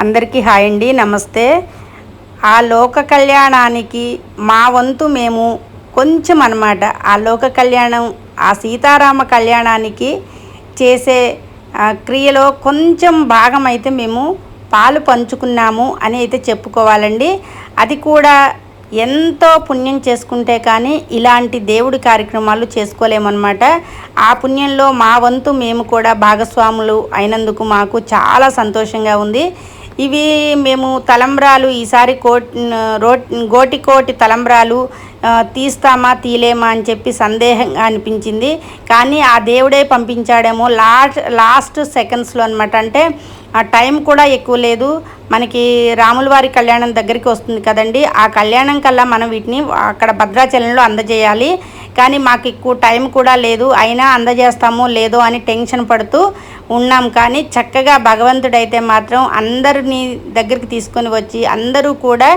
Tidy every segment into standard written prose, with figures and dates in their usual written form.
అందరికీ హాయ్ అండి, నమస్తే. ఆ లోక కళ్యాణానికి మా వంతు మేము కొంచెం అన్నమాట. ఆ లోక కళ్యాణం, ఆ సీతారామ కళ్యాణానికి చేసే క్రియలో కొంచెం భాగం అయితే మేము పాలు పంచుకున్నాము అని అయితే చెప్పుకోవాలండి. అది కూడా ఎంతో పుణ్యం చేసుకుంటే కానీ ఇలాంటి దేవుడి కార్యక్రమాలు చేసుకోలేమన్నమాట. ఆ పుణ్యంలో మా వంతు మేము కూడా భాగస్వాములు అయినందుకు మాకు చాలా సంతోషంగా ఉంది. ఇవి మేము తలంబ్రాలు ఈసారి గోటి తలంబ్రాలు తీస్తామా తీలేమా అని చెప్పి సందేహంగా అనిపించింది. కానీ ఆ దేవుడే పంపించాడేమో లాస్ట్ సెకండ్స్లో అనమాట. అంటే ఆ టైం కూడా ఎక్కువ లేదు. మనకి రాముల వారి కళ్యాణం దగ్గరికి వస్తుంది కదండి. ఆ కళ్యాణం కల్లా మనం వీటిని అక్కడ భద్రాచలంలో అందజేయాలి. కానీ మాకు ఎక్కువ టైం కూడా లేదు. అయినా అందజేస్తామో లేదో అని టెన్షన్ పడుతూ ఉన్నాం. కానీ చక్కగా భగవంతుడైతే మాత్రం అందరినీ దగ్గరికి తీసుకొని వచ్చి అందరూ కూడా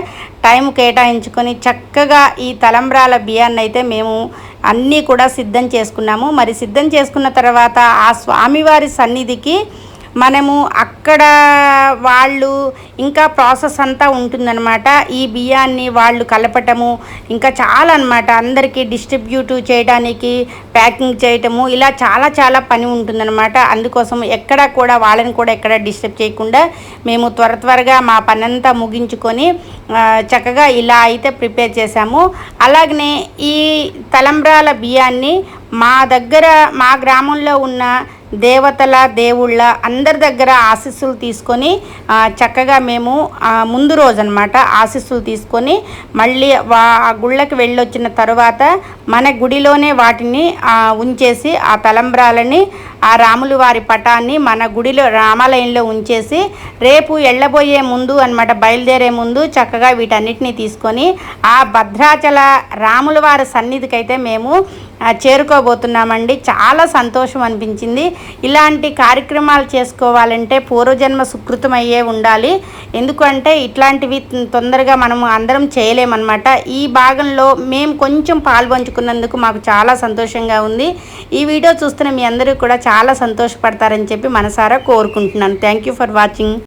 టైం కేటాయించుకొని చక్కగా ఈ తలంబ్రాల బియ్యాన్ని అయితే మేము అన్నీ కూడా సిద్ధం చేసుకున్నాము. మరి సిద్ధం చేసుకున్న తర్వాత ఆ స్వామివారి సన్నిధికి మనము అక్కడ వాళ్ళు ఇంకా ప్రాసెస్ అంతా ఉంటుందన్నమాట. ఈ బియ్యాన్ని వాళ్ళు కలపటము ఇంకా చాలా అన్నమాట. అందరికీ డిస్ట్రిబ్యూట్ చేయడానికి, ప్యాకింగ్ చేయటము, ఇలా చాలా పని ఉంటుందన్నమాట. అందుకోసం ఎక్కడ కూడా వాళ్ళని కూడా ఎక్కడ డిస్టర్బ్ చేయకుండా మేము త్వరగా మా పని అంతా ముగించుకొని చక్కగా ఇలా అయితే ప్రిపేర్ చేశాము. అలాగనే ఈ తలంబ్రాల బియ్యాన్ని మా గ్రామంలో ఉన్న దేవతల దేవుళ్ళ అందరి దగ్గర ఆశీస్సులు తీసుకొని చక్కగా మేము ముందు రోజు అనమాట ఆశీస్సులు తీసుకొని మళ్ళీ ఆ గుళ్ళకి వెళ్ళొచ్చిన తర్వాత మన గుడిలోనే వాటిని ఉంచేసి ఆ తలంబ్రాలని ఆ రాములు వారి పటాన్ని మన గుడిలో రామాలయంలో ఉంచేసి రేపు వెళ్ళబోయే ముందు అనమాట, బయలుదేరే ముందు చక్కగా వీటన్నిటిని తీసుకొని ఆ భద్రాచల రాముల వారి సన్నిధికైతే మేము చేరుకోబోతున్నామండి. చాలా సంతోషం అనిపించింది. ఇలాంటి కార్యక్రమాలు చేసుకోవాలంటే పూర్వజన్మ సుకృతం అయ్యే ఉండాలి. ఎందుకంటే ఇట్లాంటివి తొందరగా మనం అందరం చేయలేమన్నమాట. ఈ భాగంలో మేము కొంచెం పాల్పంచుకున్నందుకు మాకు చాలా సంతోషంగా ఉంది. ఈ వీడియో చూస్తున్న మీ అందరూ కూడా చాలా సంతోషపడతారని చెప్పి మనసారా కోరుకుంటున్నాను. Thank you for watching.